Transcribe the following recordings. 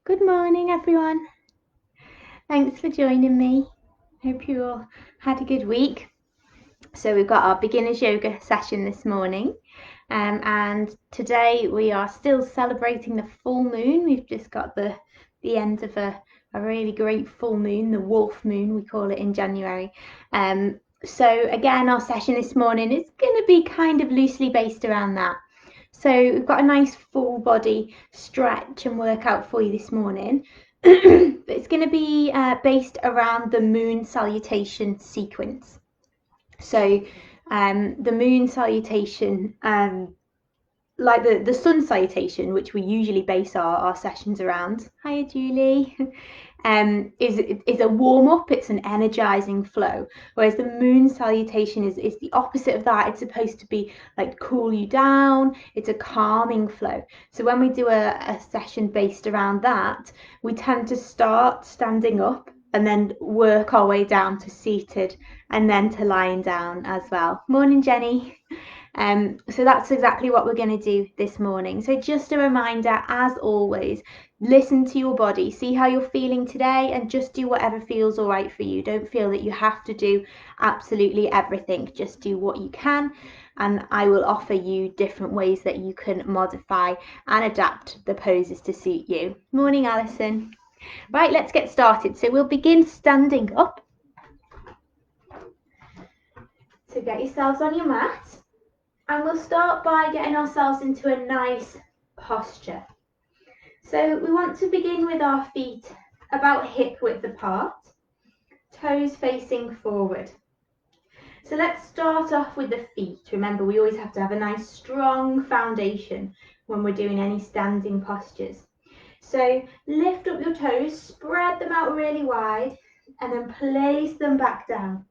Good morning, everyone. Thanks for joining me. Hope you all had a good week. So we've got our beginners yoga session this morning, and today we are still celebrating the full moon. We've just got the end of a really great full moon, the wolf moon we call it in January. So again, our session this morning is going to be kind of loosely based around that. So we've got a nice full body stretch and workout for you this morning. But it's going to be based around the moon salutation sequence. So the moon salutation, like the sun salutation, which we usually base our sessions around. Hiya, Julie. Is a warm-up, it's an energizing flow, whereas the moon salutation is the opposite of that. It's supposed to be like cool you down, it's a calming flow. So when we do a session based around that, we tend to start standing up and then work our way down to seated and then to lying down as well. Morning, Jenny. So that's exactly what we're going to do this morning. So just a reminder, as always, listen to your body, see how you're feeling today, and just do whatever feels all right for you. Don't feel that you have to do absolutely everything. Just do what you can, and I will offer you different ways that you can modify and adapt the poses to suit you. Morning, Alison. Right, let's get started. So we'll begin standing up. So get yourselves on your mat. And we'll start by getting ourselves into a nice posture. So we want to begin with our feet about hip width apart, toes facing forward. So let's start off with the feet. Remember, we always have to have a nice strong foundation when we're doing any standing postures. So lift up your toes, spread them out really wide, and then place them back down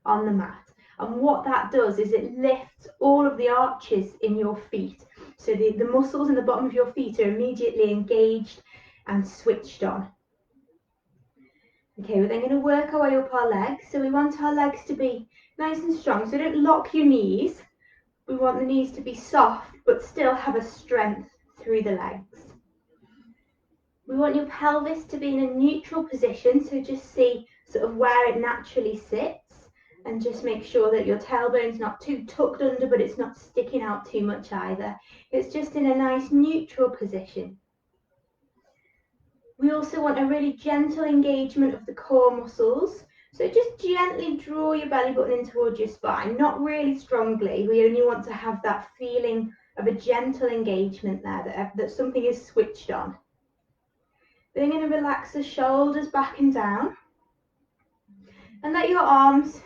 on the mat. And what that does is it lifts all of the arches in your feet. So the muscles in the bottom of your feet are immediately engaged and switched on. Okay, we're then going to work our way up our legs. So we want our legs to be nice and strong. So don't lock your knees. We want the knees to be soft, but still have a strength through the legs. We want your pelvis to be in a neutral position. So just see sort of where it naturally sits. And just make sure that your tailbone's not too tucked under, but it's not sticking out too much either. It's just in a nice neutral position. We also want a really gentle engagement of the core muscles. So just gently draw your belly button in towards your spine, not really strongly. We only want to have that feeling of a gentle engagement there, that something is switched on. Then you're going to relax the shoulders back and down. And let your arms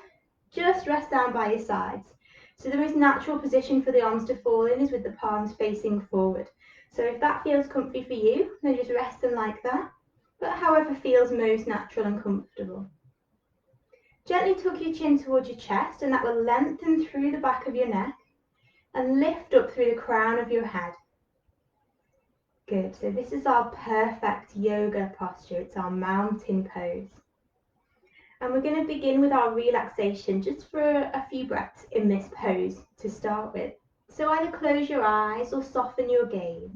just rest down by your sides. So the most natural position for the arms to fall in is with the palms facing forward. So if that feels comfy for you, then just rest them like that, but however feels most natural and comfortable. Gently tuck your chin towards your chest, and that will lengthen through the back of your neck and lift up through the crown of your head. Good, so this is our perfect yoga posture. It's our mountain pose. And we're going to begin with our relaxation just for a few breaths in this pose to start with. So either close your eyes or soften your gaze.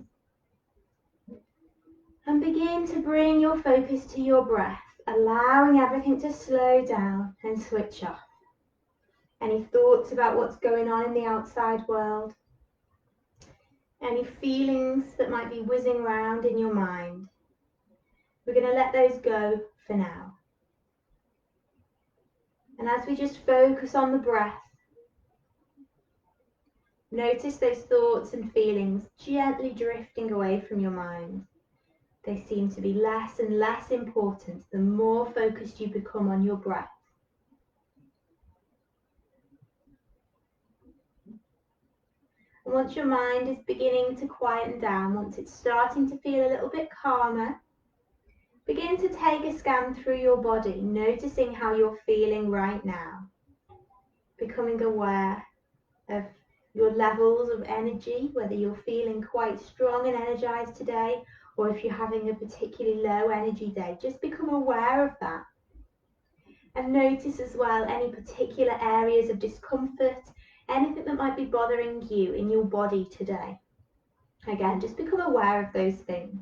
And begin to bring your focus to your breath, allowing everything to slow down and switch off. Any thoughts about what's going on in the outside world? Any feelings that might be whizzing around in your mind? We're going to let those go for now. And as we just focus on the breath, notice those thoughts and feelings gently drifting away from your mind. They seem to be less and less important the more focused you become on your breath. And once your mind is beginning to quieten down, once it's starting to feel a little bit calmer, begin to take a scan through your body, noticing how you're feeling right now. Becoming aware of your levels of energy, whether you're feeling quite strong and energized today, or if you're having a particularly low energy day. Just become aware of that. And notice as well any particular areas of discomfort, anything that might be bothering you in your body today. Again, just become aware of those things.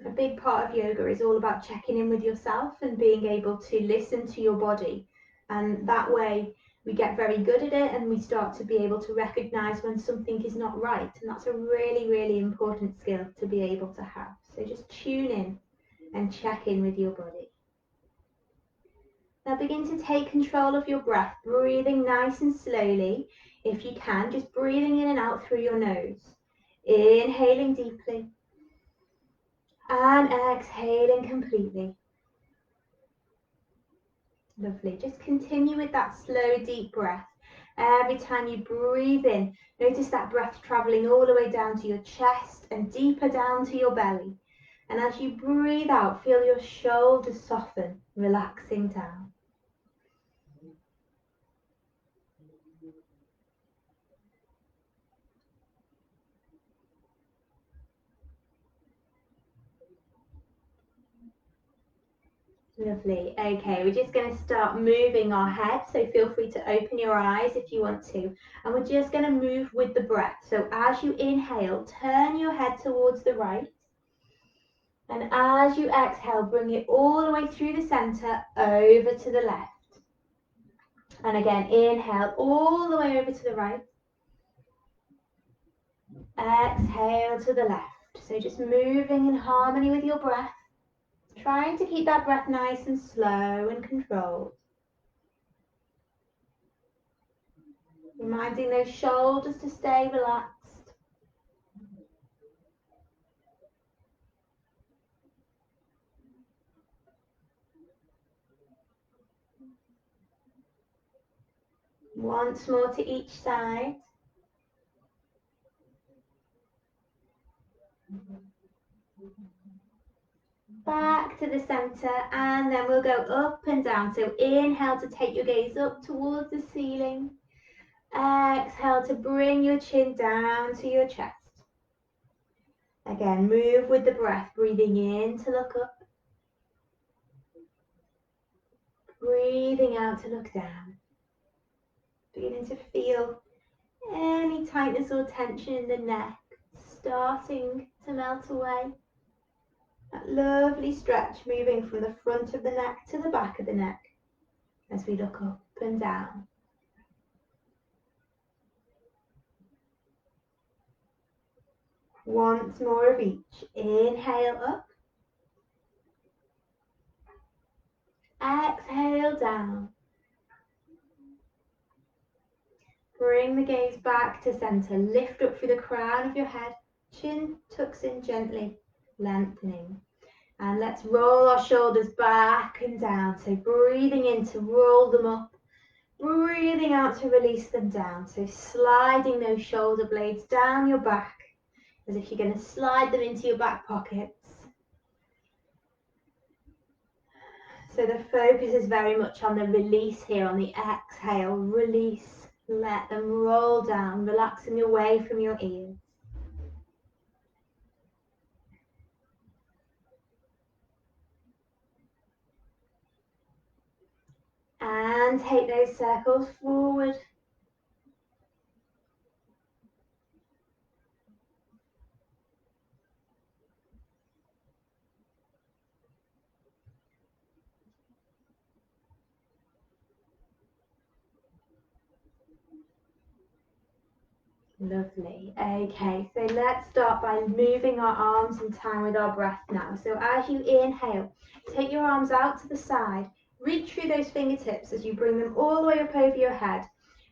A big part of yoga is all about checking in with yourself and being able to listen to your body. And that way we get very good at it and we start to be able to recognize when something is not right. And that's a really, really important skill to be able to have. So just tune in and check in with your body. Now begin to take control of your breath, breathing nice and slowly. If you can, just breathing in and out through your nose. Inhaling deeply and exhaling completely. Lovely. Just continue with that slow, deep breath. Every time you breathe in, notice that breath traveling all the way down to your chest and deeper down to your belly. And as you breathe out, feel your shoulders soften, relaxing down. Lovely. Okay, we're just going to start moving our head, so feel free to open your eyes if you want to. And we're just going to move with the breath. So as you inhale, turn your head towards the right. And as you exhale, bring it all the way through the center, over to the left. And again, inhale all the way over to the right. Exhale to the left. So just moving in harmony with your breath. Trying to keep that breath nice and slow and controlled. Reminding those shoulders to stay relaxed. Once more to each side. Back to the center, and then we'll go up and down. So inhale to take your gaze up towards the ceiling. Exhale to bring your chin down to your chest. Again, move with the breath, breathing in to look up. Breathing out to look down. Beginning to feel any tightness or tension in the neck starting to melt away. That lovely stretch moving from the front of the neck to the back of the neck as we look up and down. Once more of each. Inhale up. Exhale down. Bring the gaze back to center. Lift up through the crown of your head. Chin tucks in gently, lengthening. And let's roll our shoulders back and down. So breathing in to roll them up. Breathing out to release them down. So sliding those shoulder blades down your back as if you're going to slide them into your back pockets. So the focus is very much on the release here, on the exhale. Release. Let them roll down, relaxing away from your ears. And take those circles forward. Lovely. Okay, so let's start by moving our arms in time with our breath now. So as you inhale, take your arms out to the side. Reach through those fingertips as you bring them all the way up over your head.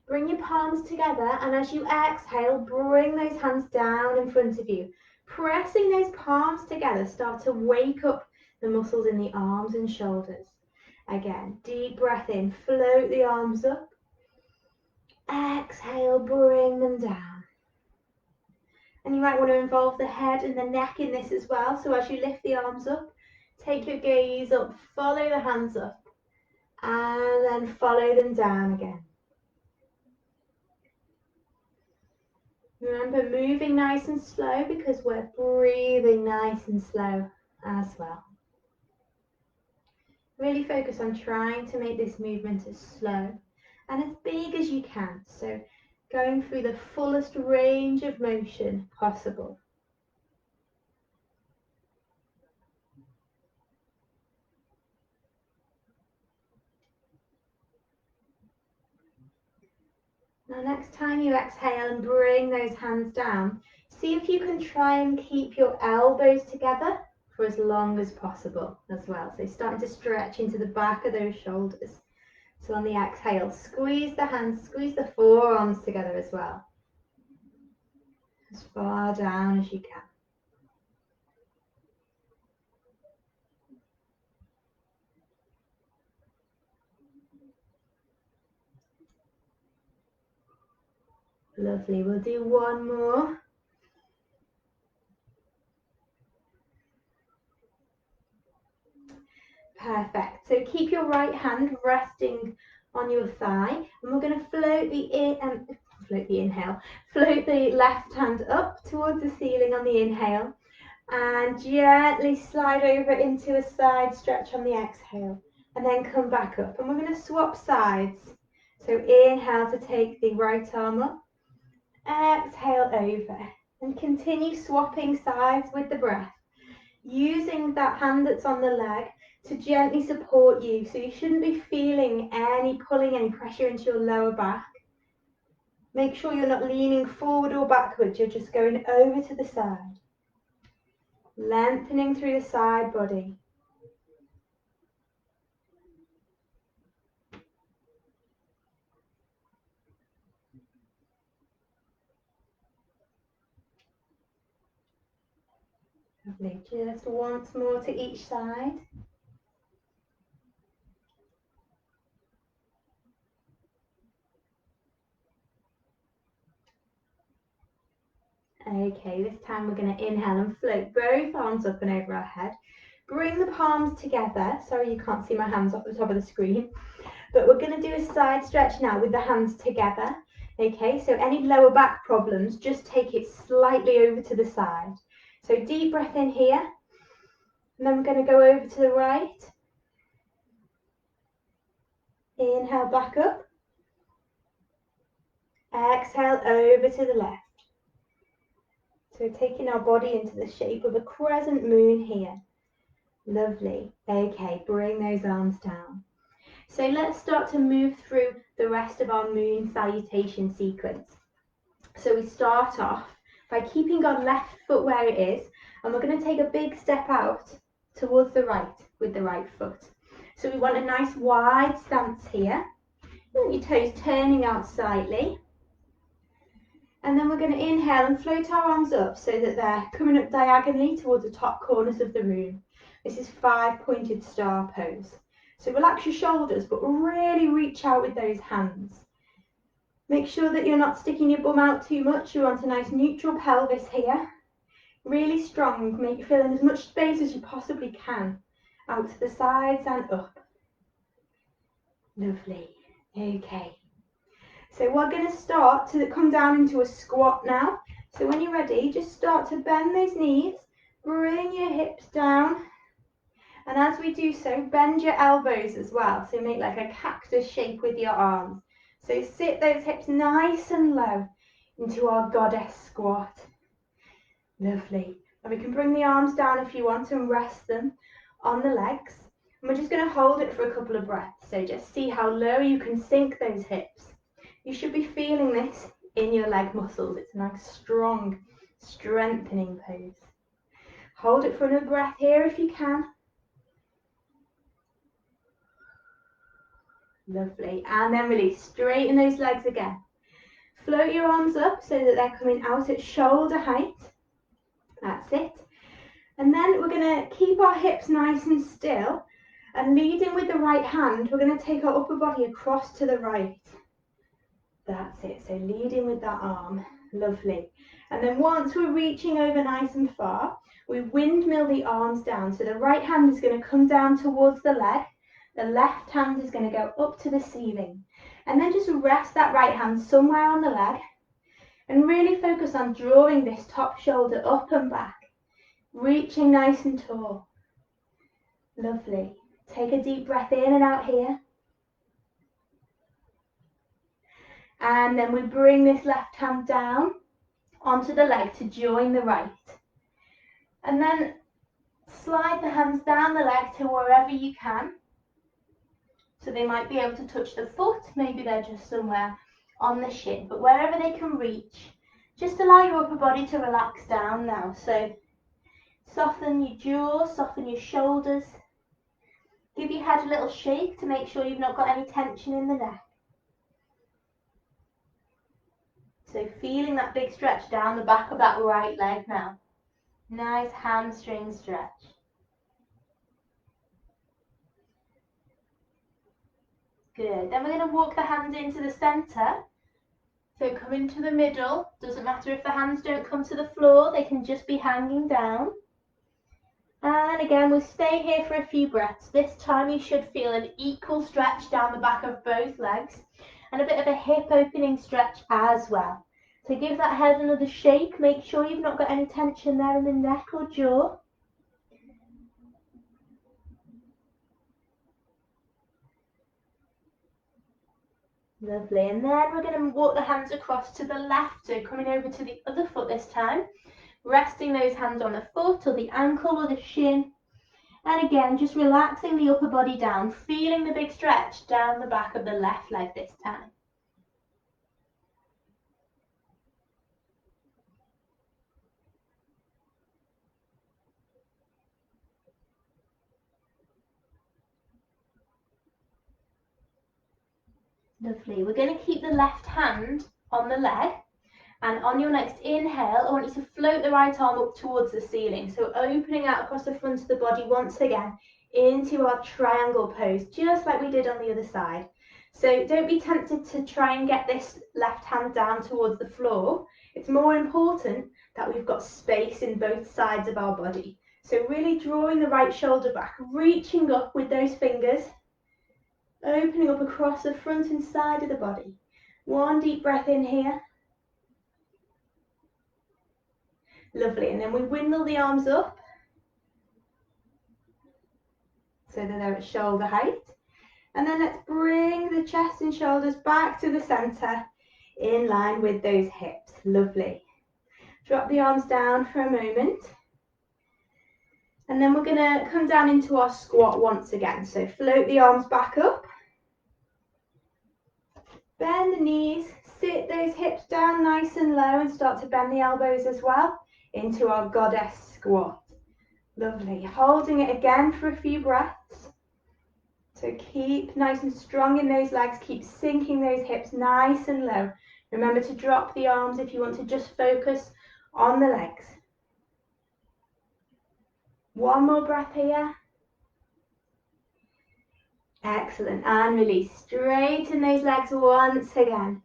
Bring your palms together, and as you exhale, bring those hands down in front of you. Pressing those palms together, start to wake up the muscles in the arms and shoulders. Again, deep breath in, float the arms up. Exhale, bring them down. And you might want to involve the head and the neck in this as well. So as you lift the arms up, take your gaze up, follow the hands up, and then follow them down again. Remember, moving nice and slow because we're breathing nice and slow as well. Really focus on trying to make this movement as slow and as big as you can. So going through the fullest range of motion possible. Now next time you exhale and bring those hands down, see if you can try and keep your elbows together for as long as possible as well. So starting to stretch into the back of those shoulders. So on the exhale, squeeze the hands, squeeze the forearms together as well. As far down as you can. Lovely, we'll do one more. Perfect. So keep your right hand resting on your thigh, and we're going to float the left hand up towards the ceiling on the inhale, and gently slide over into a side stretch on the exhale, and then come back up. And we're going to swap sides. So inhale to take the right arm up, exhale over, and continue swapping sides with the breath, using that hand that's on the leg to gently support you. So you shouldn't be feeling pulling any pressure into your lower back. Make sure you're not leaning forward or backwards, you're just going over to the side. Lengthening through the side body. Lovely. Just once more to each side. Okay, this time we're going to inhale and float both arms up and over our head. Bring the palms together. Sorry you can't see my hands off the top of the screen. But we're going to do a side stretch now with the hands together. Okay, so any lower back problems, just take it slightly over to the side. So deep breath in here. And then we're going to go over to the right. Inhale back up. Exhale over to the left. So taking our body into the shape of a crescent moon here. Lovely. Okay, bring those arms down. So let's start to move through the rest of our moon salutation sequence. So we start off by keeping our left foot where it is, and we're going to take a big step out towards the right with the right foot. So we want a nice wide stance here. Your toes turning out slightly. And then we're going to inhale and float our arms up so that they're coming up diagonally towards the top corners of the room. This is 5-pointed star pose. So relax your shoulders, but really reach out with those hands. Make sure that you're not sticking your bum out too much. You want a nice neutral pelvis here. Really strong. Make you feel in as much space as you possibly can. Out to the sides and up. Lovely. Okay. So we're going to start to come down into a squat now. So when you're ready, just start to bend those knees, bring your hips down, and as we do so, bend your elbows as well. So make like a cactus shape with your arms. So sit those hips nice and low into our goddess squat. Lovely. And we can bring the arms down if you want and rest them on the legs. And we're just going to hold it for a couple of breaths. So just see how low you can sink those hips. You should be feeling this in your leg muscles. It's a nice, strong, strengthening pose. Hold it for another breath here if you can. Lovely. And then release. Straighten those legs again. Float your arms up so that they're coming out at shoulder height. That's it. And then we're going to keep our hips nice and still. And leading with the right hand, we're going to take our upper body across to the right. That's it. So leading with that arm. Lovely. And then once we're reaching over nice and far, we windmill the arms down. So the right hand is going to come down towards the leg. The left hand is going to go up to the ceiling. And then just rest that right hand somewhere on the leg. And really focus on drawing this top shoulder up and back. Reaching nice and tall. Lovely. Take a deep breath in and out here. And then we bring this left hand down onto the leg to join the right. And then slide the hands down the leg to wherever you can. So they might be able to touch the foot, maybe they're just somewhere on the shin, but wherever they can reach, just allow your upper body to relax down now. So soften your jaw, soften your shoulders. Give your head a little shake to make sure you've not got any tension in the neck. So feeling that big stretch down the back of that right leg now. Nice hamstring stretch. Good. Then we're going to walk the hands into the center. So come into the middle. Doesn't matter if the hands don't come to the floor, they can just be hanging down. And again, we'll stay here for a few breaths. This time you should feel an equal stretch down the back of both legs and a bit of a hip opening stretch as well. So give that head another shake. Make sure you've not got any tension there in the neck or jaw. Lovely. And then we're going to walk the hands across to the left. So coming over to the other foot this time. Resting those hands on the foot or the ankle or the shin. And again, just relaxing the upper body down. Feeling the big stretch down the back of the left leg this time. Lovely. We're going to keep the left hand on the leg, and on your next inhale, I want you to float the right arm up towards the ceiling. So opening out across the front of the body once again into our triangle pose, just like we did on the other side. So don't be tempted to try and get this left hand down towards the floor. It's more important that we've got space in both sides of our body. So really drawing the right shoulder back, reaching up with those fingers, opening up across the front and side of the body. One deep breath in here. Lovely. And then we windmill the arms up so that they're at shoulder height. And then let's bring the chest and shoulders back to the center in line with those hips. Lovely. Drop the arms down for a moment. And then we're going to come down into our squat once again. So float the arms back up. Bend the knees, sit those hips down nice and low and start to bend the elbows as well into our goddess squat. Lovely. Holding it again for a few breaths. So keep nice and strong in those legs. Keep sinking those hips nice and low. Remember to drop the arms if you want to just focus on the legs. One more breath here. Excellent. And release. Straighten those legs once again.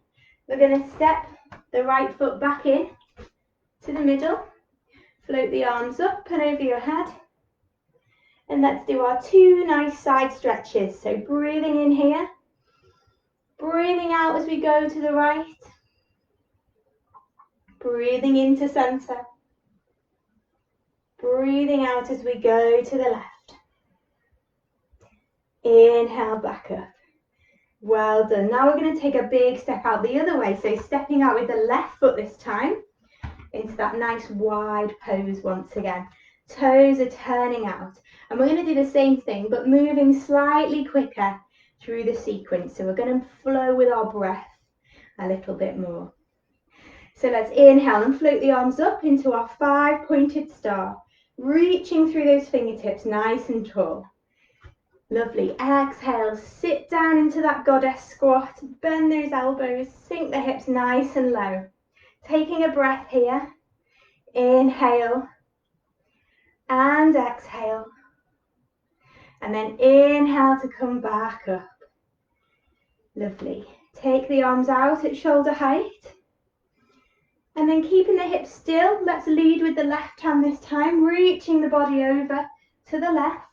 We're going to step the right foot back in to the middle. Float the arms up and over your head. And let's do our two nice side stretches. So breathing in here. Breathing out as we go to the right. Breathing into center. Breathing out as we go to the left. Inhale back up. Well done. Now we're going to take a big step out the other way. So stepping out with the left foot this time into that nice wide pose once again. Toes are turning out. And we're going to do the same thing, but moving slightly quicker through the sequence. So we're going to flow with our breath a little bit more. So let's inhale and float the arms up into our 5-pointed star, reaching through those fingertips nice and tall. Lovely. Exhale, sit down into that goddess squat, bend those elbows, sink the hips nice and low. Taking a breath here. Inhale and exhale. And then inhale to come back up. Lovely. Take the arms out at shoulder height. And then keeping the hips still, let's lead with the left hand this time, reaching the body over to the left.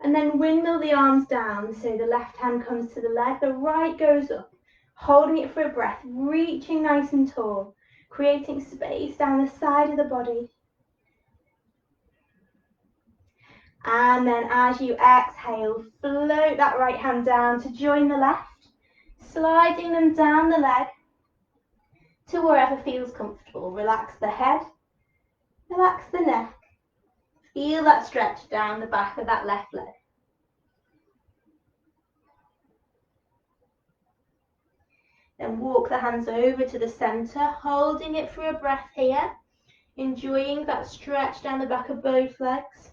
And then windmill the arms down, so the left hand comes to the leg, the right goes up, holding it for a breath, reaching nice and tall, creating space down the side of the body. And then as you exhale, float that right hand down to join the left, sliding them down the leg to wherever feels comfortable. Relax the head, relax the neck. Feel that stretch down the back of that left leg. Then walk the hands over to the center, holding it for a breath here, enjoying that stretch down the back of both legs.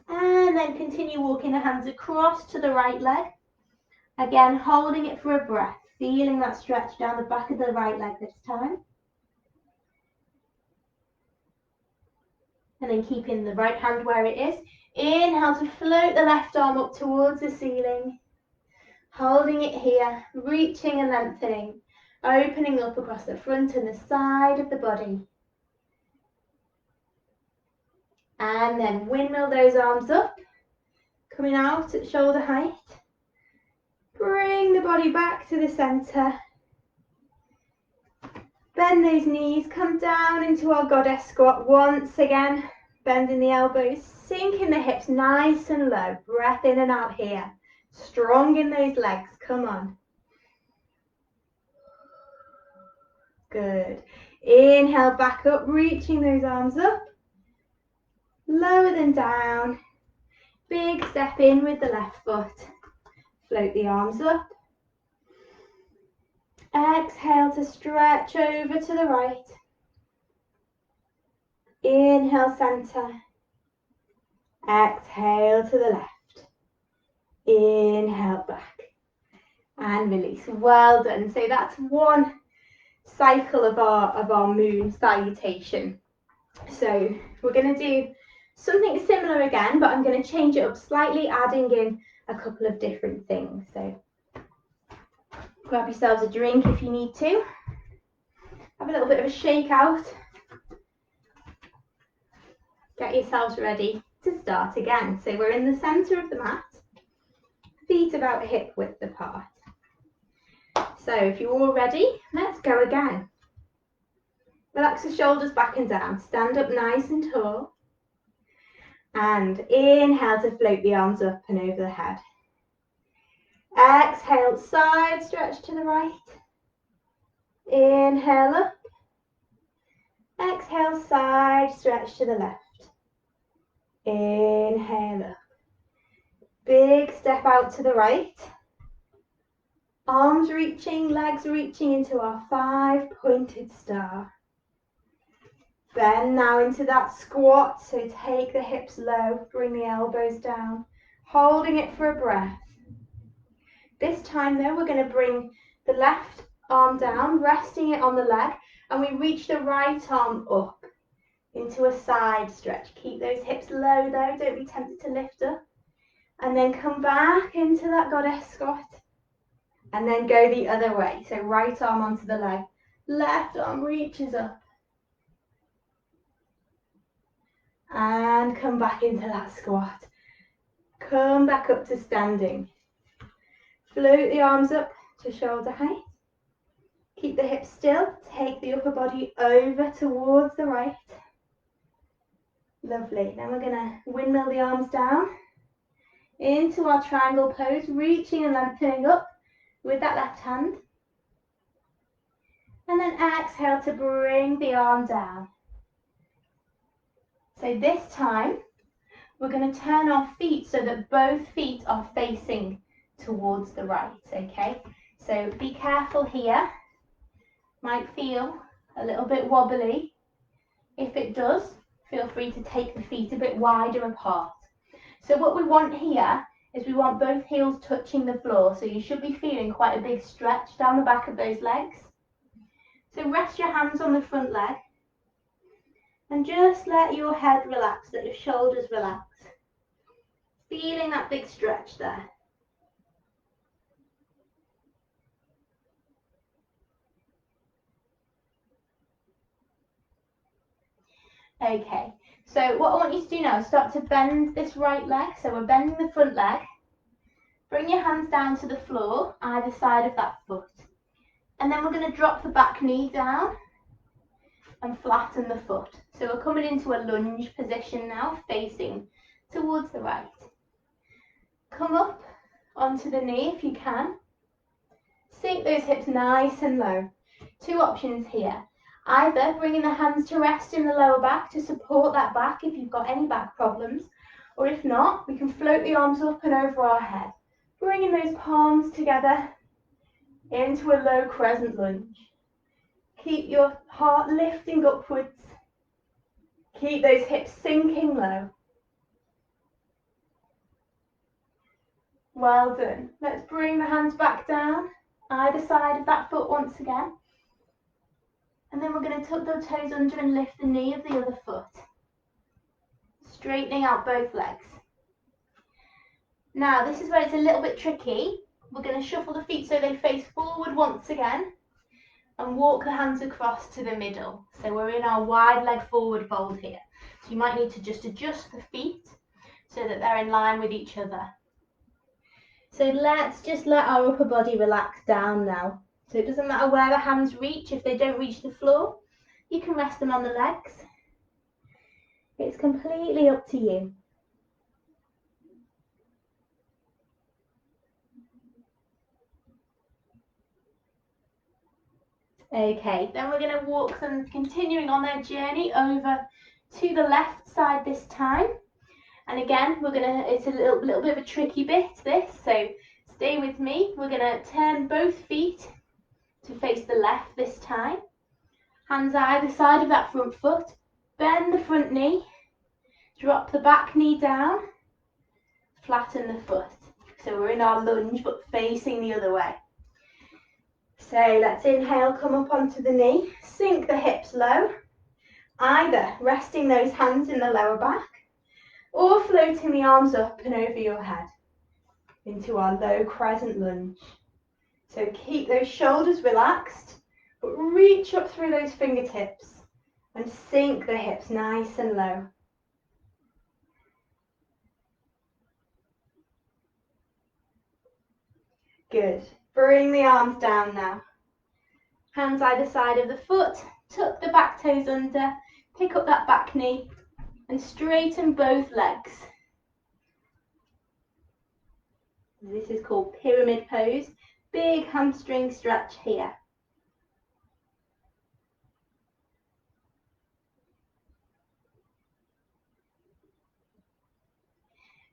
And then continue walking the hands across to the right leg. Again, holding it for a breath, feeling that stretch down the back of the right leg this time. And then keeping the right hand where it is. Inhale to float the left arm up towards the ceiling. Holding it here, reaching and lengthening, opening up across the front and the side of the body. And then windmill those arms up, coming out at shoulder height. Bring the body back to the center. Bend those knees, come down into our goddess squat once again. Bending the elbows, sinking the hips nice and low. Breath in and out here. Strong in those legs, come on. Good. Inhale back up, reaching those arms up. Lower them down. Big step in with the left foot. Float the arms up. Exhale to stretch over to the right. Inhale, center. Exhale to the left. Inhale back. And release. Well done. So that's one cycle of our moon salutation. So we're going to do something similar again, but I'm going to change it up slightly, adding in a couple of different things. So grab yourselves a drink if you need to. Have a little bit of a shake out. Get yourselves ready to start again. So we're in the center of the mat, feet about hip width apart. So if you're all ready, let's go again. Relax the shoulders back and down. Stand up nice and tall. And inhale to float the arms up and over the head. Exhale, side stretch to the right. Inhale up. Exhale, side stretch to the left. Inhale up. Big step out to the right. Arms reaching, legs reaching into our 5-pointed star. Bend now into that squat, so take the hips low, bring the elbows down, holding it for a breath. This time though, we're going to bring the left arm down, resting it on the leg, and we reach the right arm up into a side stretch. Keep those hips low though, don't be tempted to lift up. And then come back into that goddess squat. And then go the other way. So right arm onto the leg, left arm reaches up. And come back into that squat. Come back up to standing. Float the arms up to shoulder height. Keep the hips still. Take the upper body over towards the right. Lovely. Then we're going to windmill the arms down into our triangle pose, reaching and lengthening up with that left hand. And then exhale to bring the arm down. So this time, we're going to turn our feet so that both feet are facing towards the right, okay? So be careful here. Might feel a little bit wobbly. If it does, feel free to take the feet a bit wider apart. So what we want here is we want both heels touching the floor. So you should be feeling quite a big stretch down the back of those legs. So rest your hands on the front leg. And just let your head relax, let your shoulders relax. Feeling that big stretch there. Okay, so what I want you to do now is start to bend this right leg. So we're bending the front leg. Bring your hands down to the floor, either side of that foot. And then we're going to drop the back knee down and flatten the foot. So we're coming into a lunge position now, facing towards the right. Come up onto the knee if you can. Sink those hips nice and low. Two options here. Either bringing the hands to rest in the lower back to support that back if you've got any back problems, or if not, we can float the arms up and over our head. Bringing those palms together into a low crescent lunge. Keep your heart lifting upwards. Keep those hips sinking low. Well done. Let's bring the hands back down, either side of that foot once again. And then we're going to tuck the toes under and lift the knee of the other foot. Straightening out both legs. Now, this is where it's a little bit tricky. We're going to shuffle the feet so they face forward once again and walk the hands across to the middle. So we're in our wide leg forward fold here. So you might need to just adjust the feet so that they're in line with each other. So let's just let our upper body relax down now. So it doesn't matter where the hands reach. If they don't reach the floor, you can rest them on the legs. It's completely up to you. Okay, then we're going to walk them, continuing on their journey over to the left side this time. And again, it's a little bit of a tricky bit, this, so stay with me. We're going to turn both feet to face the left this time. Hands either side of that front foot. Bend the front knee. Drop the back knee down. Flatten the foot. So we're in our lunge, but facing the other way. So let's inhale, come up onto the knee. Sink the hips low. Either resting those hands in the lower back, or floating the arms up and over your head into our low crescent lunge. So keep those shoulders relaxed, but reach up through those fingertips and sink the hips nice and low. Good. Bring the arms down now. Hands either side of the foot, tuck the back toes under, pick up that back knee and straighten both legs. This is called pyramid pose. Big hamstring stretch here.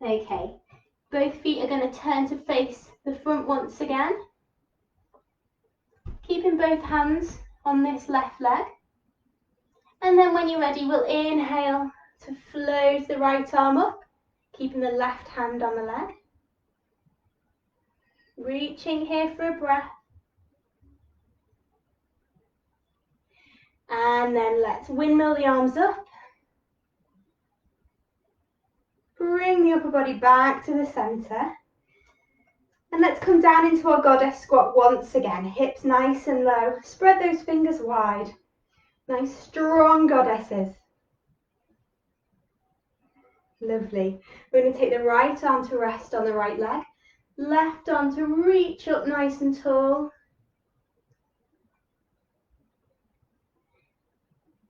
Okay, both feet are going to turn to face the front once again. Keeping both hands on this left leg. And then when you're ready, we'll inhale to float the right arm up, keeping the left hand on the leg. Reaching here for a breath. And then let's windmill the arms up. Bring the upper body back to the center. And let's come down into our goddess squat once again. Hips nice and low. Spread those fingers wide. Nice strong goddesses. Lovely. We're going to take the right arm to rest on the right leg. Left arm to reach up nice and tall.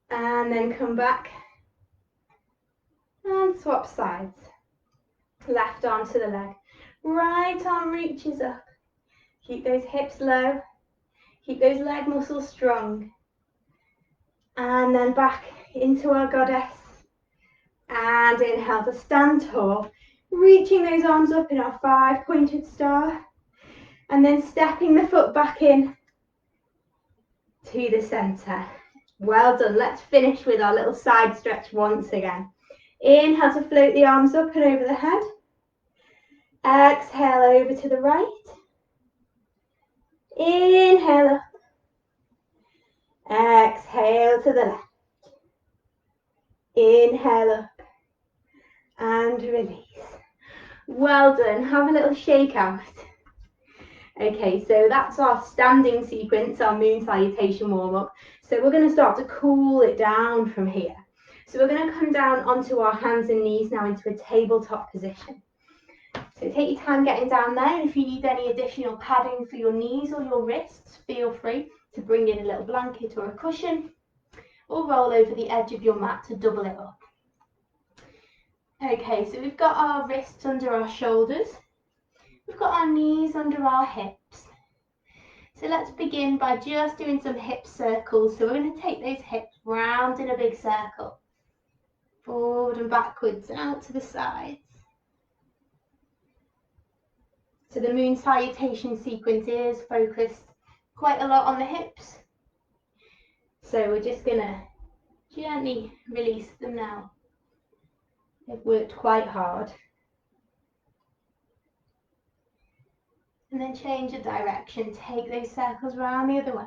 And then come back. And swap sides. Left arm to the leg. Right arm reaches up. Keep those hips low. Keep those leg muscles strong. And then back into our goddess. And inhale to stand tall. Reaching those arms up in our 5-pointed star. And then stepping the foot back in to the center. Well done. Let's finish with our little side stretch once again. Inhale to float the arms up and over the head. Exhale over to the right. Inhale up. Exhale to the left. Inhale up. And release. Well done. Have a little shake out. Okay, so that's our standing sequence, our moon salutation warm-up. So we're going to start to cool it down from here. So we're going to come down onto our hands and knees now into a tabletop position. So take your time getting down there, and if you need any additional padding for your knees or your wrists, feel free to bring in a little blanket or a cushion, or roll over the edge of your mat to double it up. Okay, so we've got our wrists under our shoulders. We've got our knees under our hips. So let's begin by just doing some hip circles. So we're going to take those hips round in a big circle. Forward and backwards and out to the sides. So the moon salutation sequence is focused quite a lot on the hips. So we're just gonna gently release them now. They've worked quite hard. And then change the direction, take those circles around the other way.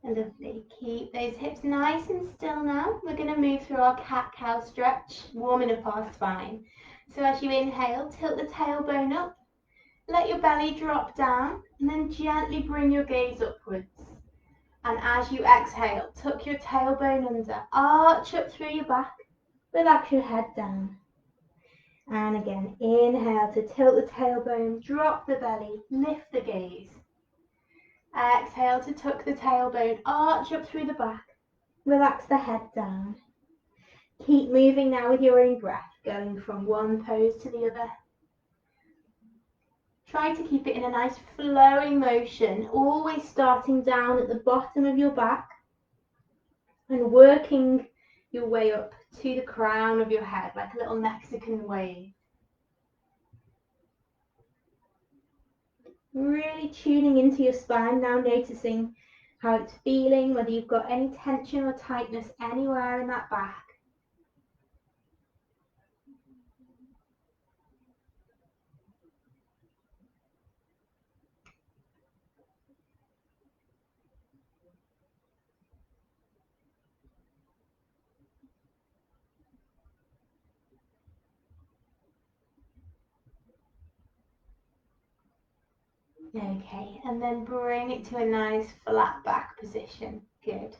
Lovely. Keep those hips nice and still now. We're going to move through our cat-cow stretch, warming up our spine. So as you inhale, tilt the tailbone up, let your belly drop down, and then gently bring your gaze upwards. And as you exhale, tuck your tailbone under, arch up through your back, relax your head down. And again, inhale to tilt the tailbone, drop the belly, lift the gaze. Exhale to tuck the tailbone, arch up through the back, relax the head down. Keep moving now with your own breath, going from one pose to the other. Try to keep it in a nice flowing motion, always starting down at the bottom of your back and working your way up to the crown of your head like a little Mexican wave. Really tuning into your spine now, noticing how it's feeling, whether you've got any tension or tightness anywhere in that back. Okay, and then bring it to a nice flat back position. Good.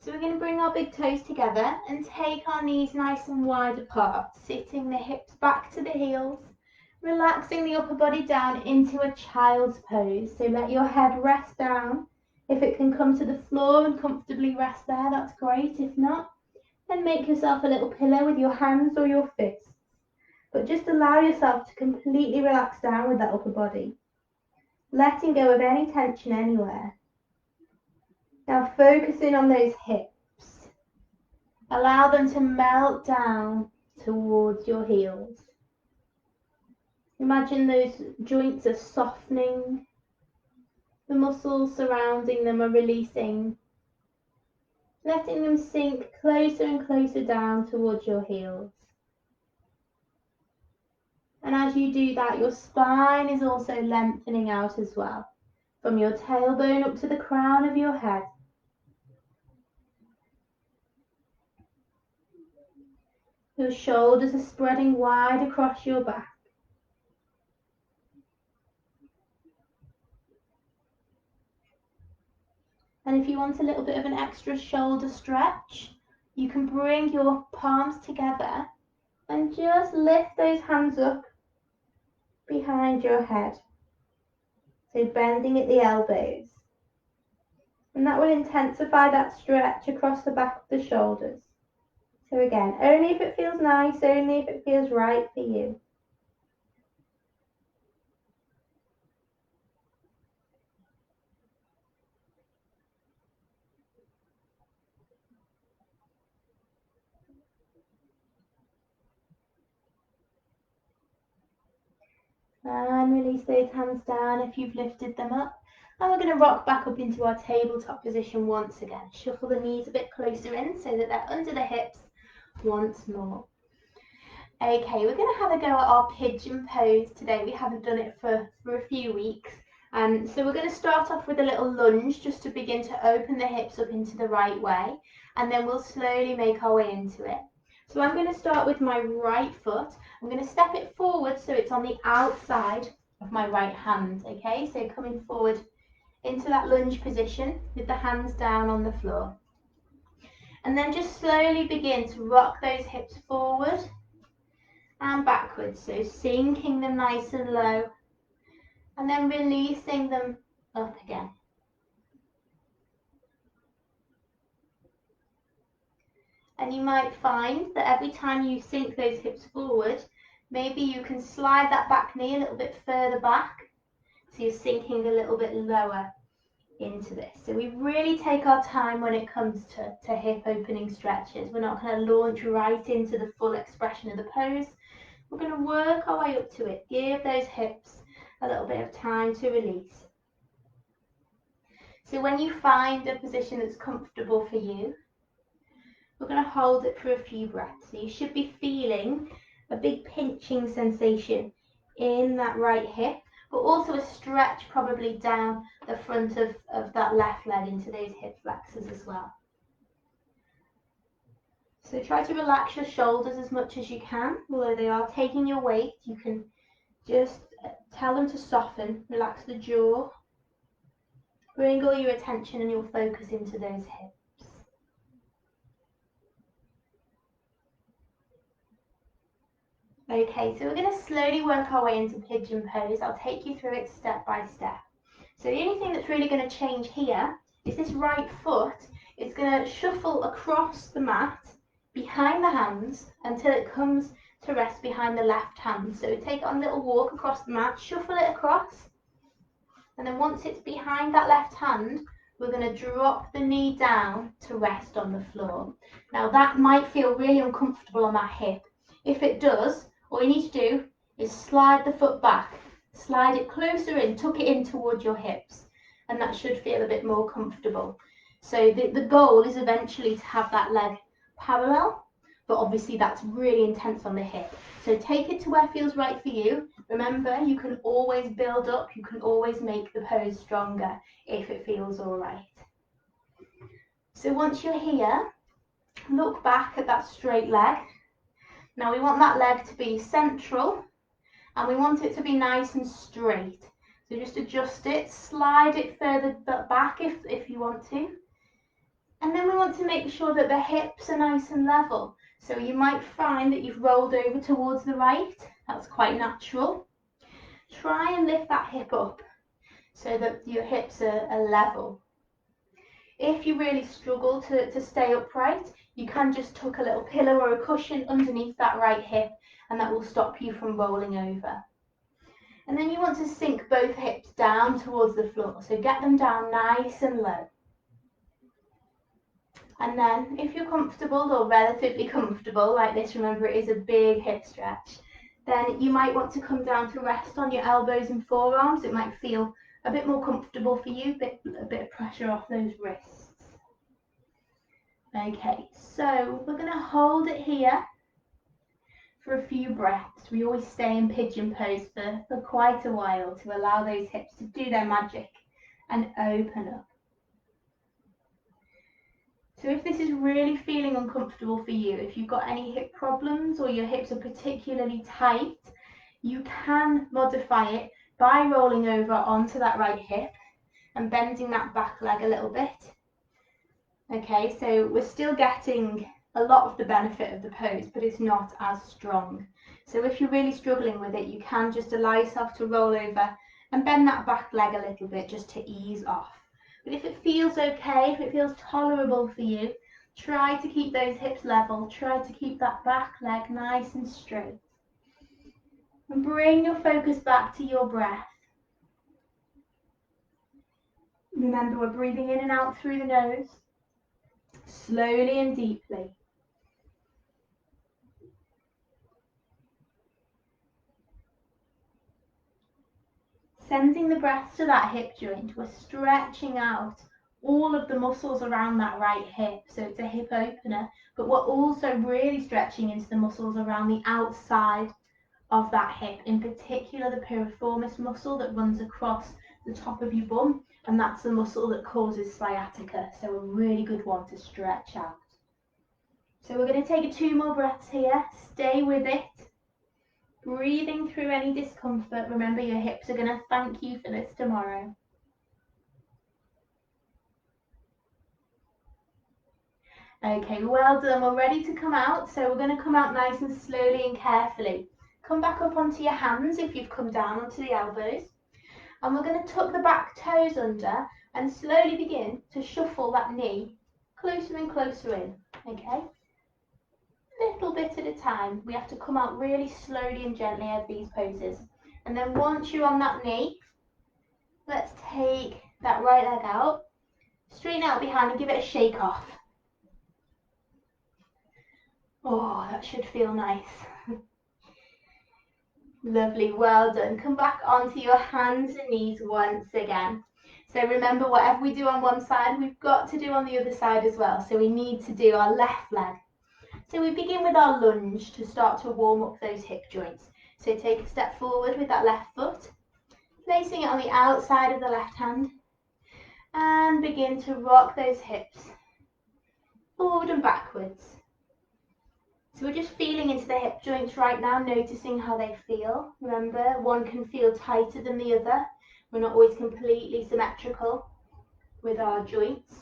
So we're going to bring our big toes together and take our knees nice and wide apart, sitting the hips back to the heels, relaxing the upper body down into a child's pose. So let your head rest down. If it can come to the floor and comfortably rest there, that's great. If not, then make yourself a little pillow with your hands or your fists. But just allow yourself to completely relax down with that upper body, letting go of any tension anywhere. Now focusing on those hips. Allow them to melt down towards your heels. Imagine those joints are softening. The muscles surrounding them are releasing, letting them sink closer and closer down towards your heels. And as you do that, your spine is also lengthening out as well, from your tailbone up to the crown of your head. Your shoulders are spreading wide across your back. And if you want a little bit of an extra shoulder stretch, you can bring your palms together and just lift those hands up behind your head. So bending at the elbows. And that will intensify that stretch across the back of the shoulders. So again, only if it feels nice, only if it feels right for you. And release those hands down if you've lifted them up. And we're going to rock back up into our tabletop position once again. Shuffle the knees a bit closer in so that they're under the hips once more. Okay, we're going to have a go at our pigeon pose today. We haven't done it for a few weeks. So we're going to start off with a little lunge just to begin to open the hips up into the right way. And then we'll slowly make our way into it. So I'm going to start with my right foot. I'm going to step it forward so it's on the outside of my right hand. Okay, so coming forward into that lunge position with the hands down on the floor. And then just slowly begin to rock those hips forward and backwards, so sinking them nice and low and then releasing them up again. And you might find that every time you sink those hips forward, Maybe you can slide that back knee a little bit further back, so you're sinking a little bit lower into this. So we really take our time when it comes to hip opening stretches. We're not going to launch right into the full expression of the pose. We're going to work our way up to it. Give those hips a little bit of time to release. So when you find a position that's comfortable for you, we're going to hold it for a few breaths. So you should be feeling a big pinching sensation in that right hip, but also a stretch probably down the front of that left leg into those hip flexors as well. So try to relax your shoulders as much as you can. Although they are taking your weight, you can just tell them to soften, relax the jaw, bring all your attention and your focus into those hips. Okay, so we're going to slowly work our way into pigeon pose. I'll take you through it step by step. So the only thing that's really going to change here is this right foot is going to shuffle across the mat behind the hands until it comes to rest behind the left hand. So take it on a little walk across the mat, shuffle it across, and then once it's behind that left hand, we're going to drop the knee down to rest on the floor. Now that might feel really uncomfortable on that hip. If it does, all you need to do is slide the foot back, slide it closer in, tuck it in towards your hips, and that should feel a bit more comfortable. So the goal is eventually to have that leg parallel, but obviously that's really intense on the hip. So take it to where it feels right for you. Remember, you can always build up, you can always make the pose stronger if it feels all right. So once you're here, look back at that straight leg. Now we want that leg to be central and we want it to be nice and straight. So just adjust it, slide it further back if you want to. And then we want to make sure that the hips are nice and level. So you might find that you've rolled over towards the right. That's quite natural. Try and lift that hip up so that your hips are level. If you really struggle to stay upright, you can just tuck a little pillow or a cushion underneath that right hip, and that will stop you from rolling over. And then you want to sink both hips down towards the floor. So get them down nice and low. And then if you're comfortable or relatively comfortable like this, remember it is a big hip stretch, then you might want to come down to rest on your elbows and forearms. It might feel a bit more comfortable for you, a bit of pressure off those wrists. Okay, so we're going to hold it here for a few breaths. We always stay in pigeon pose for quite a while to allow those hips to do their magic and open up. So if this is really feeling uncomfortable for you, if you've got any hip problems or your hips are particularly tight, you can modify it by rolling over onto that right hip and bending that back leg a little bit. Okay, so we're still getting a lot of the benefit of the pose, but it's not as strong. So if you're really struggling with it, you can just allow yourself to roll over and bend that back leg a little bit just to ease off. But if it feels okay, if it feels tolerable for you, try to keep those hips level. Try to keep that back leg nice and straight. And bring your focus back to your breath. Remember, we're breathing in and out through the nose, slowly and deeply. Sending the breath to that hip joint, we're stretching out all of the muscles around that right hip. So it's a hip opener, but we're also really stretching into the muscles around the outside of that hip, in particular the piriformis muscle that runs across the top of your bum, and that's the muscle that causes sciatica. So a really good one to stretch out. So we're going to take 2 more breaths here. Stay with it. Breathing through any discomfort. Remember, your hips are going to thank you for this tomorrow. Okay, well done. We're ready to come out. So we're going to come out nice and slowly and carefully. Come back up onto your hands if you've come down onto the elbows. And we're going to tuck the back toes under and slowly begin to shuffle that knee closer and closer in. Okay? Little bit bit at a time. We have to come out really slowly and gently of these poses. And then once you're on that knee, let's take that right leg out, straighten out behind and give it a shake off. Oh, that should feel nice. Lovely, well done. Come back onto your hands and knees once again. So remember, whatever we do on one side, we've got to do on the other side as well. So we need to do our left leg. So we begin with our lunge to start to warm up those hip joints. So take a step forward with that left foot, placing it on the outside of the left hand, and begin to rock those hips forward and backwards. So we're just feeling into the hip joints right now, noticing how they feel. Remember, one can feel tighter than the other. We're not always completely symmetrical with our joints.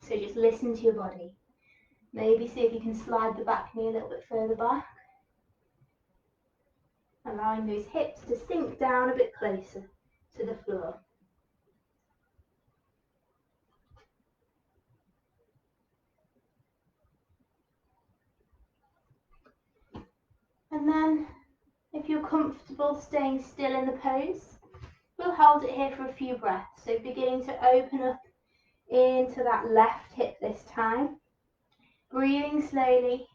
So just listen to your body. Maybe see if you can slide the back knee a little bit further back. Allowing those hips to sink down a bit closer to the floor. And then, if you're comfortable staying still in the pose, we'll hold it here for a few breaths. So beginning to open up into that left hip this time. Breathing slowly.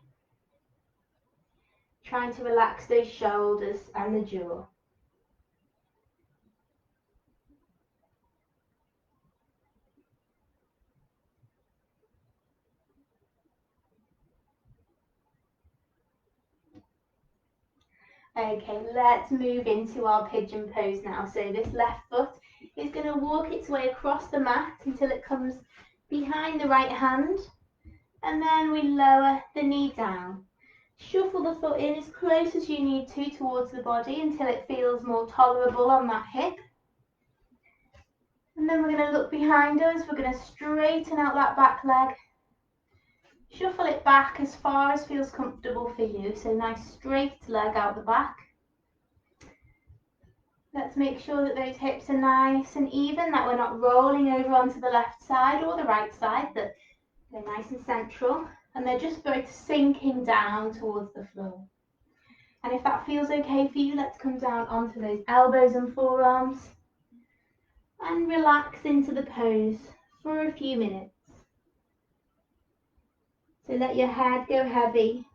Trying to relax those shoulders and the jaw. Okay, let's move into our pigeon pose now. So this left foot is going to walk its way across the mat until it comes behind the right hand. And then we lower the knee down. Shuffle the foot in as close as you need to towards the body until it feels more tolerable on that hip. And then we're going to look behind us. We're going to straighten out that back leg. Shuffle it back as far as feels comfortable for you. So nice straight leg out the back. Let's make sure that those hips are nice and even, that we're not rolling over onto the left side or the right side, that they're nice and central. And they're just both sinking down towards the floor. And if that feels okay for you, let's come down onto those elbows and forearms and relax into the pose for a few minutes. So let your head go heavy,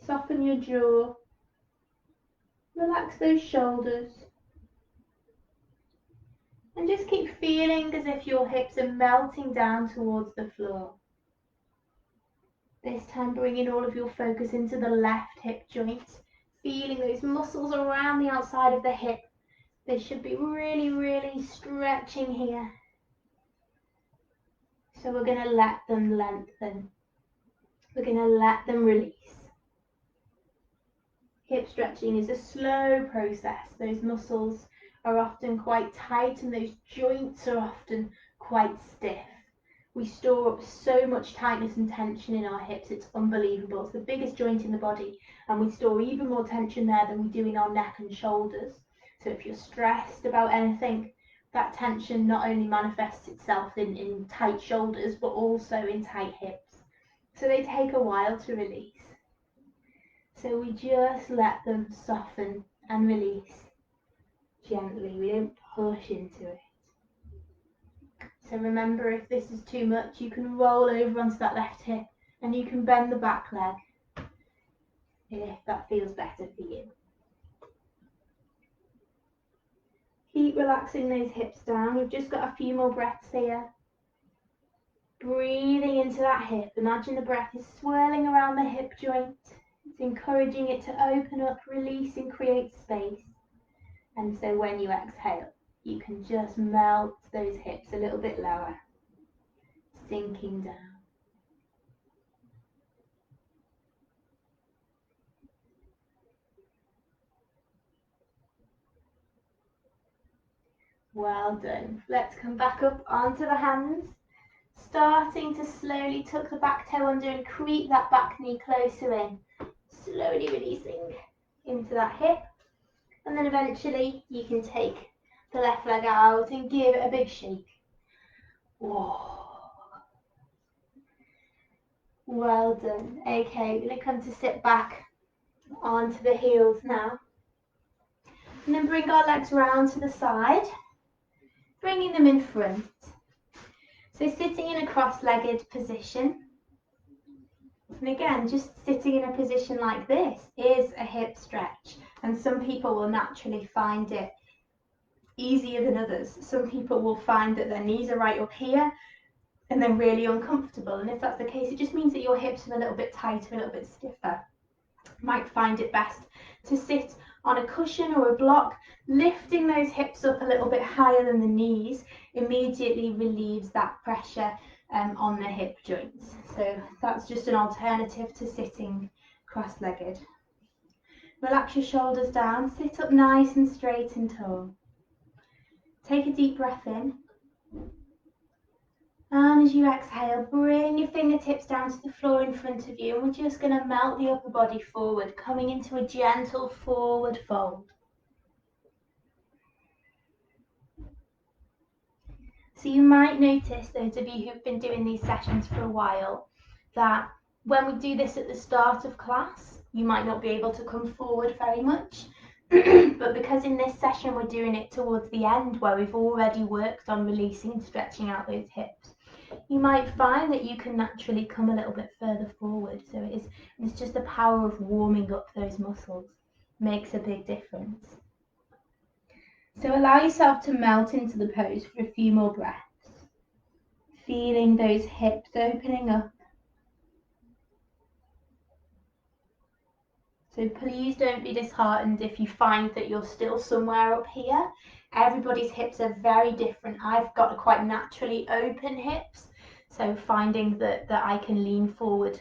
soften your jaw, relax those shoulders, and just keep feeling as if your hips are melting down towards the floor. This time bringing all of your focus into the left hip joint, feeling those muscles around the outside of the hip. They should be really, really stretching here. So we're going to let them lengthen. We're going to let them release. Hip stretching is a slow process. Those muscles are often quite tight and those joints are often quite stiff. We store up so much tightness and tension in our hips, it's unbelievable. It's the biggest joint in the body, and we store even more tension there than we do in our neck and shoulders. So if you're stressed about anything, that tension not only manifests itself in tight shoulders, but also in tight hips. So they take a while to release. So we just let them soften and release gently. We don't push into it. So remember, if this is too much, you can roll over onto that left hip and you can bend the back leg if that feels better for you. Keep relaxing those hips down. We've just got a few more breaths here. Breathing into that hip. Imagine the breath is swirling around the hip joint. It's encouraging it to open up, release and create space. And so when you exhale, you can just melt those hips a little bit lower, sinking down. Well done. Let's come back up onto the hands. Starting to slowly tuck the back toe under and creep that back knee closer in. Slowly releasing into that hip. And then eventually you can take the left leg out and give it a big shake. Whoa. Well done. Okay, we're going to come to sit back onto the heels now. And then bring our legs round to the side, bringing them in front. So sitting in a cross-legged position. And again, just sitting in a position like this is a hip stretch. And some people will naturally find it easier than others. Some people will find that their knees are right up here and they're really uncomfortable. And if that's the case, it just means that your hips are a little bit tighter, a little bit stiffer. You might find it best to sit on a cushion or a block. Lifting those hips up a little bit higher than the knees immediately relieves that pressure on the hip joints. So that's just an alternative to sitting cross-legged. Relax your shoulders down, sit up nice and straight and tall. Take a deep breath in. And as you exhale, bring your fingertips down to the floor in front of you, and we're just going to melt the upper body forward, coming into a gentle forward fold. So you might notice, those of you who've been doing these sessions for a while, that when we do this at the start of class, you might not be able to come forward very much. But because in this session we're doing it towards the end, where we've already worked on releasing and stretching out those hips, you might find that you can naturally come a little bit further forward. So it's just the power of warming up those muscles makes a big difference. So allow yourself to melt into the pose for a few more breaths, feeling those hips opening up. So please don't be disheartened if you find that you're still somewhere up here. Everybody's hips are very different. I've got quite naturally open hips, so finding that I can lean forward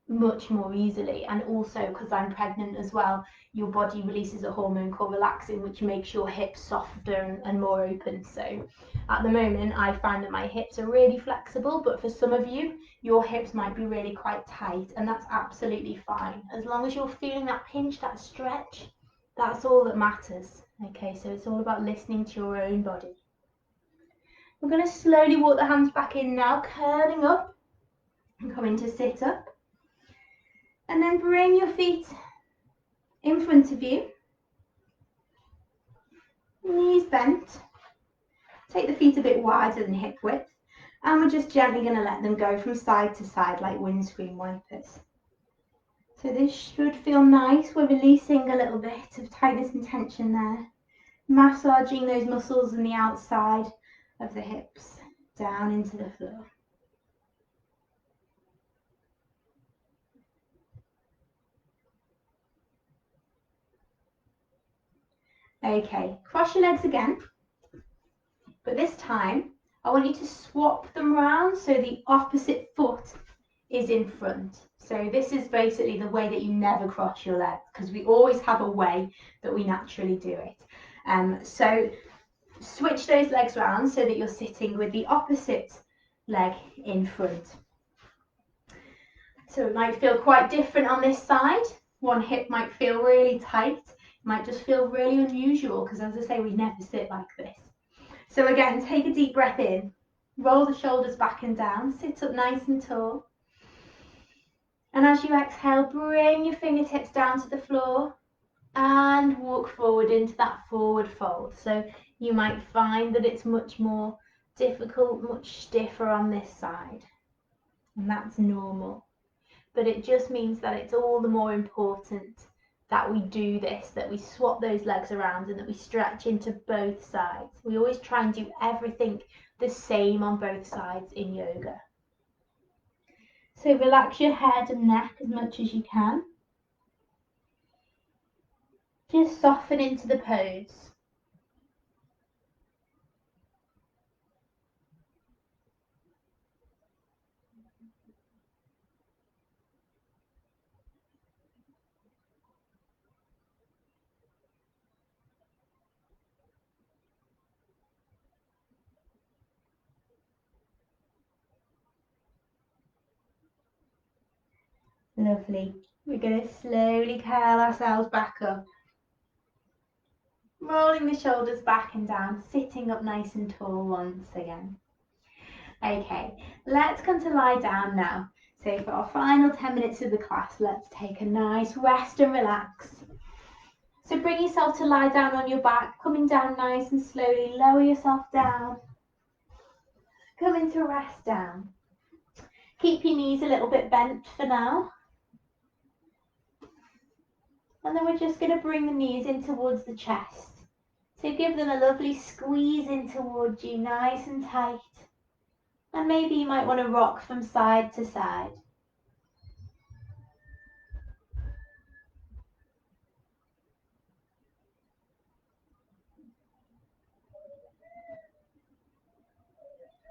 much more easily. And also because I'm pregnant as well, your body releases a hormone called relaxin, which makes your hips softer and more open. So at the moment, I find that my hips are really flexible, but for some of you, your hips might be really quite tight, and that's absolutely fine. As long as you're feeling that pinch, that stretch, that's all that matters. Okay, so it's all about listening to your own body. We're going to slowly walk the hands back in now, curling up and coming to sit up. And then bring your feet in front of you, knees bent. Take the feet a bit wider than hip width, and we're just gently going to let them go from side to side like windscreen wipers. So this should feel nice. We're releasing a little bit of tightness and tension there, massaging those muscles in the outside of the hips down into the floor. Okay, cross your legs again, but this time I want you to swap them around so the opposite foot is in front. So this is basically the way that you never cross your legs, because we always have a way that we naturally do it. So switch those legs around so that you're sitting with the opposite leg in front. So it might feel quite different on this side. One hip might feel really tight, it might just feel really unusual, because as I say, we never sit like this. So again, take a deep breath in, roll the shoulders back and down, sit up nice and tall. And as you exhale, bring your fingertips down to the floor and walk forward into that forward fold. So you might find that it's much more difficult, much stiffer on this side, and that's normal. But it just means that it's all the more important that we do this, that we swap those legs around and that we stretch into both sides. We always try and do everything the same on both sides in yoga. So relax your head and neck as much as you can. Just soften into the pose. Lovely. We're going to slowly curl ourselves back up. Rolling the shoulders back and down, sitting up nice and tall once again. Okay, let's come to lie down now. So for our final 10 minutes of the class, let's take a nice rest and relax. So bring yourself to lie down on your back, coming down nice and slowly, lower yourself down. Coming to rest down. Keep your knees a little bit bent for now. And then we're just going to bring the knees in towards the chest. So give them a lovely squeeze in towards you, nice and tight. And maybe you might want to rock from side to side.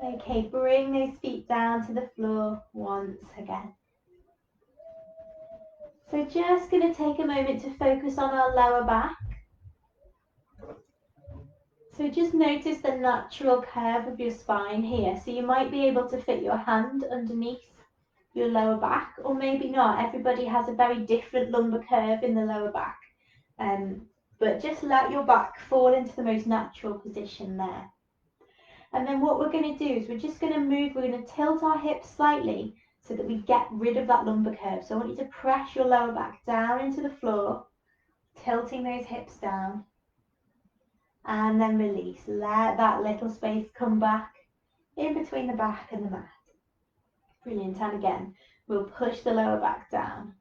Okay, bring those feet down to the floor once again. So just going to take a moment to focus on our lower back. So just notice the natural curve of your spine here. So you might be able to fit your hand underneath your lower back, or maybe not. Everybody has a very different lumbar curve in the lower back. But just let your back fall into the most natural position there. And then what we're going to do is we're just going to move, we're going to tilt our hips slightly so that we get rid of that lumbar curve. So I want you to press your lower back down into the floor, tilting those hips down, and then release. Let that little space come back in between the back and the mat. Brilliant. And again, we'll push the lower back down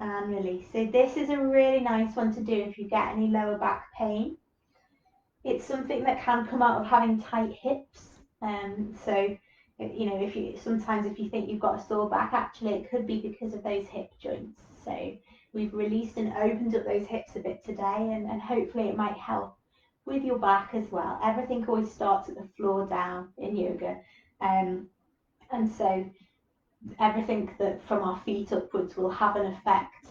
and release. So this is a really nice one to do if you get any lower back pain. It's something that can come out of having tight hips. So, you know, if you think you've got a sore back, actually it could be because of those hip joints. So we've released and opened up those hips a bit today, and hopefully it might help with your back as well. Everything always starts at the floor down in yoga. And so everything that from our feet upwards will have an effect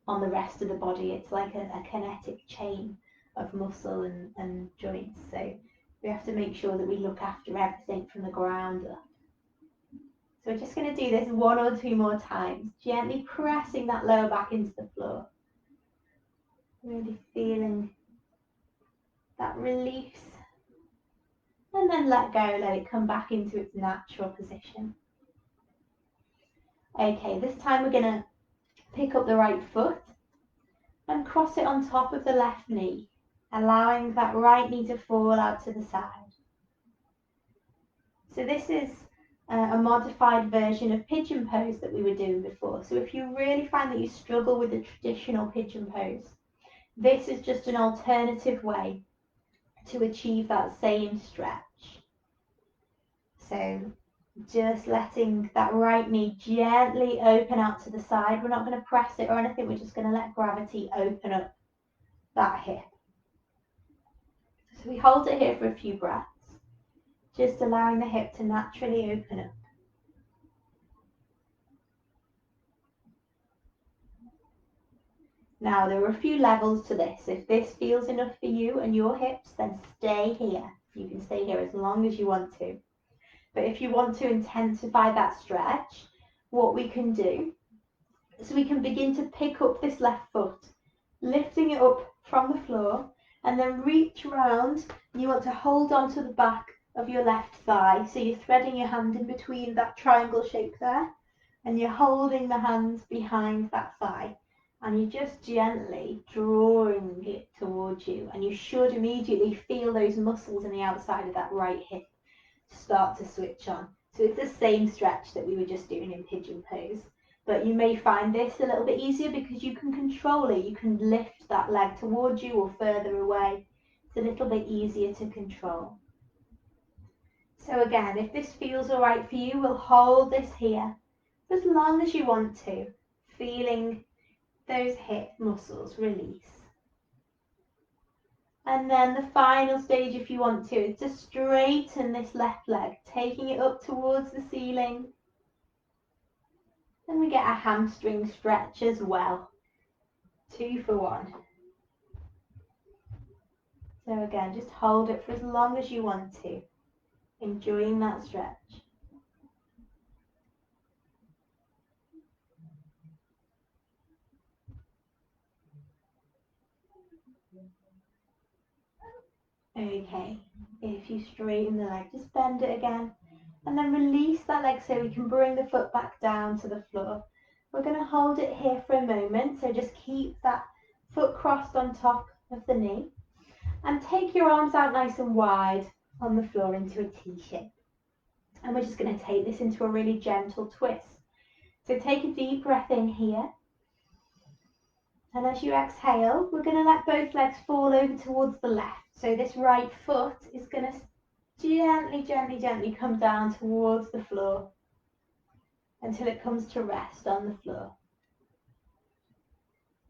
on the rest of the body. It's like a kinetic chain of muscle and joints. So we have to make sure that we look after everything from the ground up. So we're just going to do this 1 or 2 more times, gently pressing that lower back into the floor. Really feeling that release. And then let go, let it come back into its natural position. Okay, this time we're going to pick up the right foot and cross it on top of the left knee, allowing that right knee to fall out to the side. So this is a modified version of pigeon pose that we were doing before. So if you really find that you struggle with the traditional pigeon pose, this is just an alternative way to achieve that same stretch. So just letting that right knee gently open out to the side. We're not going to press it or anything. We're just going to let gravity open up that hip. So we hold it here for a few breaths, just allowing the hip to naturally open up. Now, there are a few levels to this. If this feels enough for you and your hips, then stay here. You can stay here as long as you want to. But if you want to intensify that stretch, what we can do is we can begin to pick up this left foot, lifting it up from the floor, and then reach round. You want to hold on to the back of your left thigh. So you're threading your hand in between that triangle shape there, and you're holding the hands behind that thigh. And you're just gently drawing it towards you. And you should immediately feel those muscles in the outside of that right hip start to switch on. So it's the same stretch that we were just doing in pigeon pose. But you may find this a little bit easier because you can control it. You can lift that leg towards you or further away. It's a little bit easier to control. So again, if this feels all right for you, we'll hold this here for as long as you want to, feeling those hip muscles release. And then the final stage, if you want to, is to straighten this left leg, taking it up towards the ceiling. Then we get a hamstring stretch as well. 2 for 1. So again, just hold it for as long as you want to, enjoying that stretch. Okay, if you straighten the leg, just bend it again And then release that leg so we can bring the foot back down to the floor. We're going to hold it here for a moment, so just keep that foot crossed on top of the knee. And take your arms out nice and wide on the floor into a T shape. And we're just going to take this into a really gentle twist. So take a deep breath in here. And as you exhale, we're going to let both legs fall over towards the left. So this right foot is going to gently, gently, gently come down towards the floor until it comes to rest on the floor.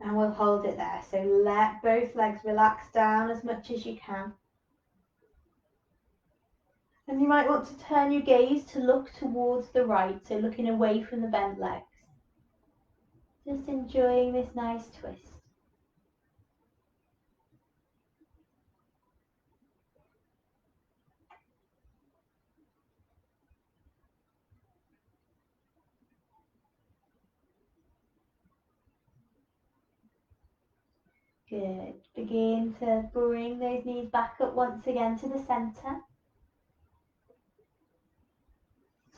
And we'll hold it there. So let both legs relax down as much as you can. And you might want to turn your gaze to look towards the right, so looking away from the bent legs. Just enjoying this nice twist. Good. Begin to bring those knees back up once again to the center.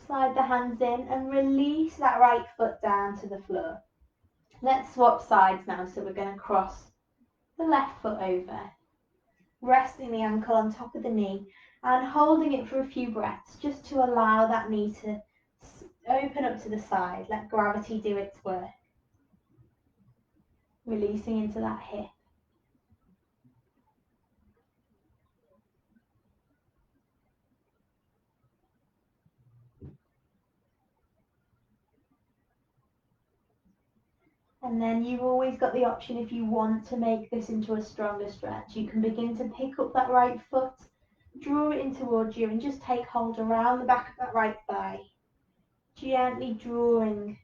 Slide the hands in and release that right foot down to the floor. Let's swap sides now. So we're going to cross the left foot over, resting the ankle on top of the knee and holding it for a few breaths just to allow that knee to open up to the side. Let gravity do its work. Releasing into that hip. And then you've always got the option, if you want to make this into a stronger stretch, you can begin to pick up that right foot, draw it in towards you and just take hold around the back of that right thigh. Gently drawing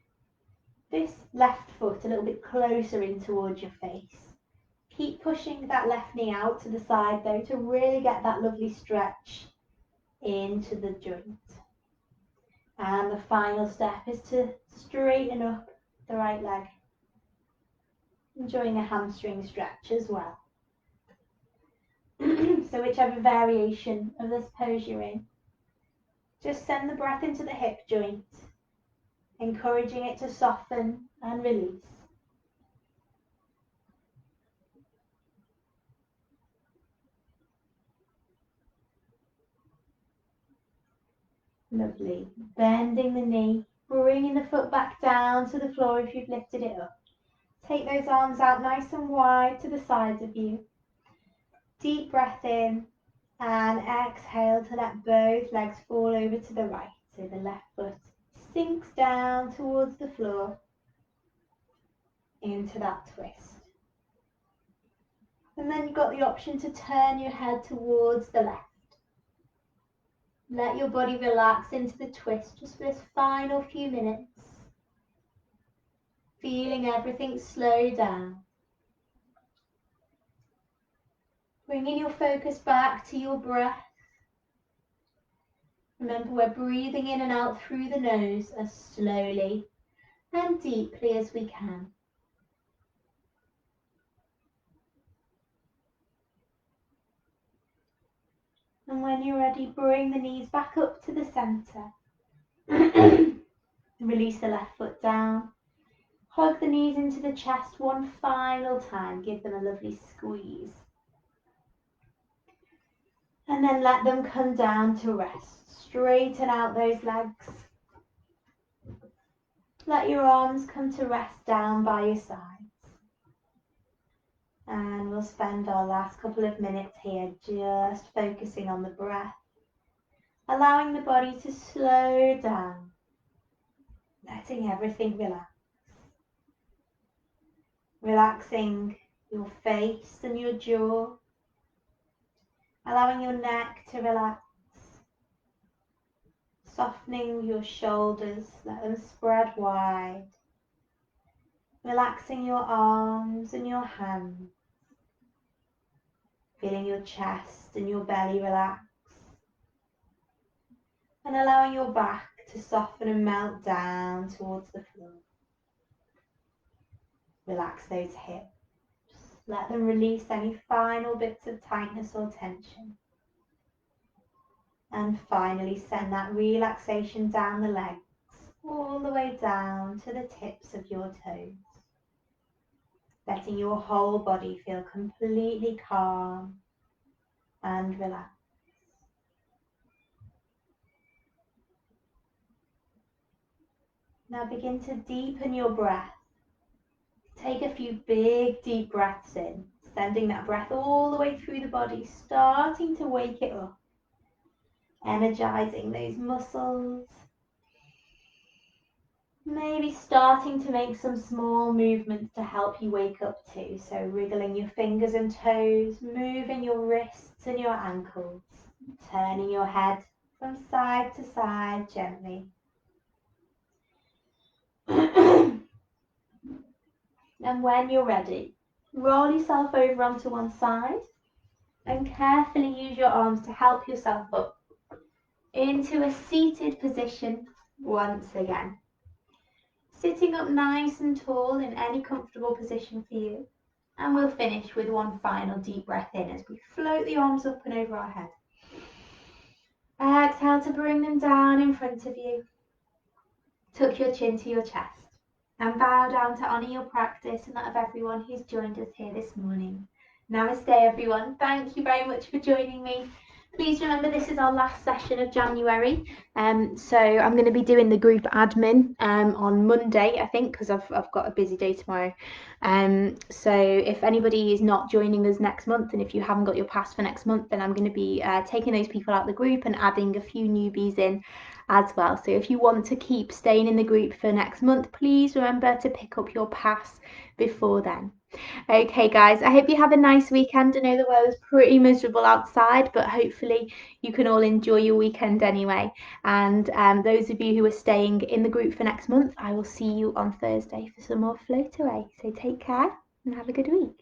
this left foot a little bit closer in towards your face. Keep pushing that left knee out to the side though to really get that lovely stretch into the joint. And the final step is to straighten up the right leg. Enjoying a hamstring stretch as well. So whichever variation of this pose you're in, just send the breath into the hip joint, encouraging it to soften and release. Lovely. Bending the knee, bringing the foot back down to the floor if you've lifted it up. Take those arms out nice and wide to the sides of you. Deep breath in and exhale to let both legs fall over to the right. So the left foot sinks down towards the floor into that twist. And then you've got the option to turn your head towards the left. Let your body relax into the twist just for this final few minutes. Feeling everything slow down. Bringing your focus back to your breath. Remember, we're breathing in and out through the nose as slowly and deeply as we can. And when you're ready, bring the knees back up to the center. Release the left foot down. Hug the knees into the chest one final time. Give them a lovely squeeze. And then let them come down to rest. Straighten out those legs. Let your arms come to rest down by your sides. And we'll spend our last couple of minutes here just focusing on the breath. Allowing the body to slow down. Letting everything relax. Relaxing your face and your jaw. Allowing your neck to relax. Softening your shoulders, let them spread wide. Relaxing your arms and your hands. Feeling your chest and your belly relax. And allowing your back to soften and melt down towards the floor. Relax those hips. Let them release any final bits of tightness or tension. And finally, send that relaxation down the legs, all the way down to the tips of your toes. Letting your whole body feel completely calm and relaxed. Now begin to deepen your breath. Take a few big deep breaths in, sending that breath all the way through the body, starting to wake it up, energizing those muscles. Maybe starting to make some small movements to help you wake up too. So wriggling your fingers and toes, moving your wrists and your ankles, turning your head from side to side gently. And when you're ready, roll yourself over onto one side and carefully use your arms to help yourself up into a seated position once again. Sitting up nice and tall in any comfortable position for you. And we'll finish with one final deep breath in as we float the arms up and over our head. Exhale to bring them down in front of you. Tuck your chin to your chest and bow down to honour your practice and that of everyone who's joined us here this morning. Namaste everyone. Thank you very much for joining me. Please remember this is our last session of January, so I'm going to be doing the group admin on Monday, I think, because I've got a busy day tomorrow. So if anybody is not joining us next month, and if you haven't got your pass for next month, then I'm going to be taking those people out of the group and adding a few newbies in as well. So if you want to keep staying in the group for next month, please remember to pick up your pass before then. Okay guys, I hope you have a nice weekend. I know the weather's pretty miserable outside, but hopefully you can all enjoy your weekend anyway. And those of you who are staying in the group for next month, I will see you on Thursday for some more Float Away. So take care and have a good week.